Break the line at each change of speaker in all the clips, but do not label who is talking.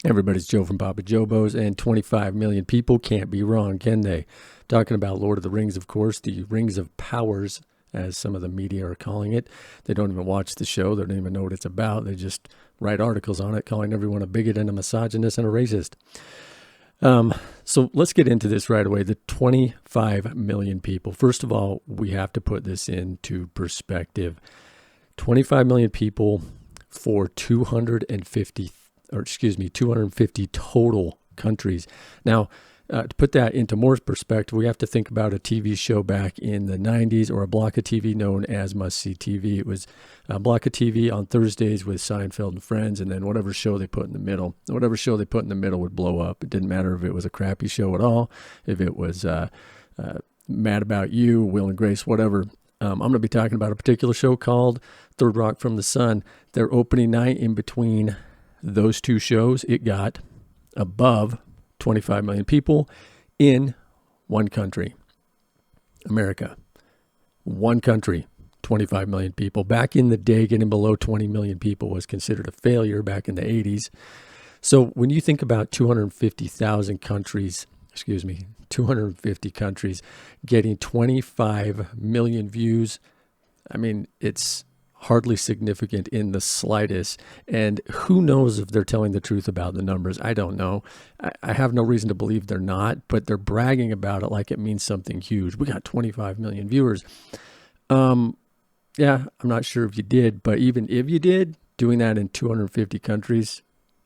Everybody's Joe from Papa Jobo's, and 25 million people can't be wrong, can they? Talking about Lord of the Rings, of course, the Rings of Powers, as some of the media are calling it. They don't even watch the show. They don't even know what it's about. They just write articles on it, calling everyone a bigot and a misogynist and a racist. So let's get into this right away. The 25 million people. First of all, we have to put this into perspective. 25 million people for 250 total countries. Now, to put that into more perspective, we have to think about a TV show back in the 90s or a block of TV known as must-see TV. It was a block of TV on Thursdays with Seinfeld and Friends, and then whatever show they put in the middle. Whatever show they put in the middle would blow up. It didn't matter if it was a crappy show at all, if it was Mad About You, Will and Grace, whatever. I'm going to be talking about a particular show called Third Rock from the Sun. Their opening night in between those two shows, it got above 25 million people in one country, America. One country, 25 million people. Back in the day, getting below 20 million people was considered a failure back in the 80s. So when you think about 250 countries getting 25 million views, I mean, it's hardly significant in the slightest. And who knows if they're telling the truth about the numbers? I don't know. I have no reason to believe they're not, but they're bragging about it like it means something huge. We got 25 million viewers. Yeah, I'm not sure if you did, but even if you did, doing that in 250 countries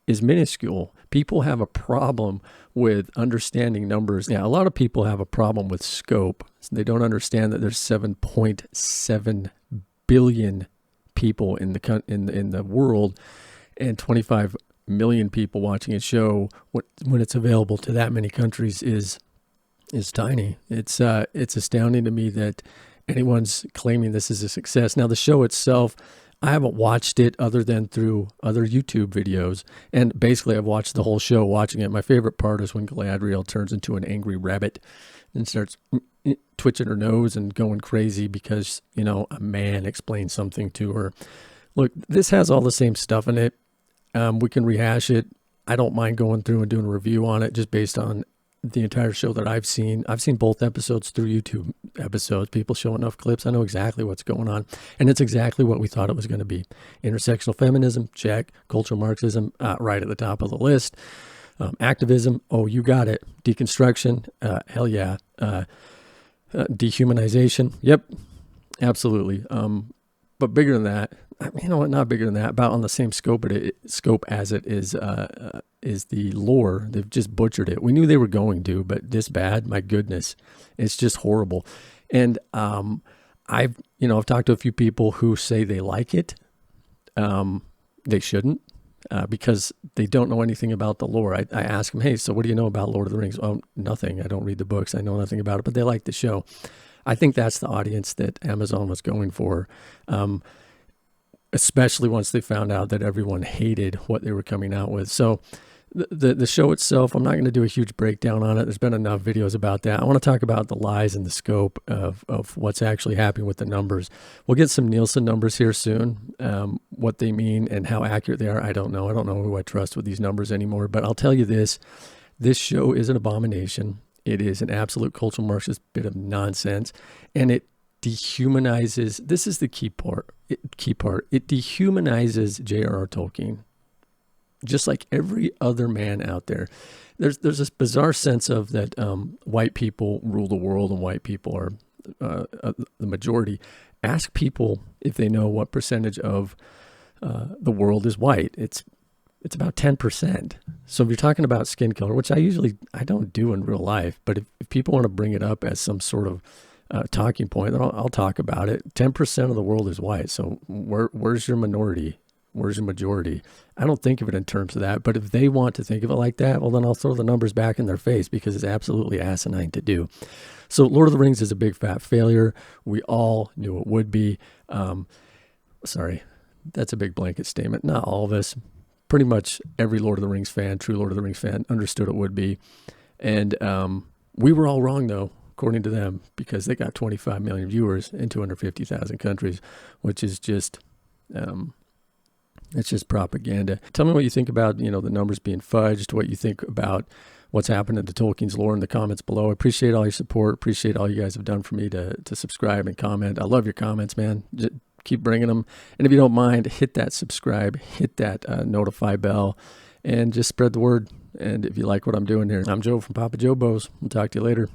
is minuscule. People have a problem with understanding numbers. Yeah, a lot of people have a problem with scope. They don't understand that there's 7.7 billion people in the world, and 25 million people watching a show when it's available to that many countries is tiny. It's astounding to me that anyone's claiming this is a success. Now, the show itself, I haven't watched it other than through other YouTube videos, and basically I've watched the whole show watching it. My favorite part is when Galadriel turns into an angry rabbit and starts twitching her nose and going crazy because, a man explained something to her. Look, this has all the same stuff in it. We can rehash it. I don't mind going through and doing a review on it just based on the entire show that I've seen. I've seen both episodes through YouTube episodes. People show enough clips. I know exactly what's going on. And it's exactly what we thought it was going to be. Intersectional feminism, check. Cultural Marxism, right at the top of the list. Activism, oh, you got it. Deconstruction, hell yeah. Dehumanization, yep, absolutely. But bigger than that, not bigger than that, about on the same scope as it is the lore. They've just butchered it. We knew they were going to, but this bad, my goodness, it's just horrible. And I've talked to a few people who say they like it. They shouldn't. Because they don't know anything about the lore. I ask them, hey, so what do you know about Lord of the Rings? Oh, nothing. I don't read the books. I know nothing about it, but they like the show. I think that's the audience that Amazon was going for, especially once they found out that everyone hated what they were coming out with. So the show itself, I'm not going to do a huge breakdown on it. There's been enough videos about that. I want to talk about the lies and the scope of what's actually happening with the numbers. We'll get some Nielsen numbers here soon. What they mean and how accurate they are, I don't know. I don't know who I trust with these numbers anymore. But I'll tell you this show is an abomination. It is an absolute cultural Marxist bit of nonsense. And it dehumanizes, this is the key part. It dehumanizes J.R.R. Tolkien. Just like every other man out there. There's this bizarre sense of that white people rule the world and white people are the majority. Ask people if they know what percentage of the world is white. It's about 10%. So if you're talking about skin color, which I don't do in real life, but if people want to bring it up as some sort of talking point, then I'll talk about it. 10% of the world is white. So where's your minority? Where's your majority? I don't think of it in terms of that, but if they want to think of it like that, well, then I'll throw the numbers back in their face because it's absolutely asinine to do. So Lord of the Rings is a big fat failure. We all knew it would be. Sorry, that's a big blanket statement. Not all of us. Pretty much every Lord of the Rings fan, true Lord of the Rings fan, understood it would be. And we were all wrong, though, according to them, because they got 25 million viewers in 250,000 countries, which is just It's just propaganda. Tell me what you think about, the numbers being fudged, what you think about what's happened to Tolkien's lore in the comments below. I appreciate all your support. Appreciate all you guys have done for me to subscribe and comment. I love your comments, man. Just keep bringing them. And if you don't mind, hit that subscribe, hit that notify bell, and just spread the word. And if you like what I'm doing here, I'm Joe from Papa Joe Bows. We'll talk to you later.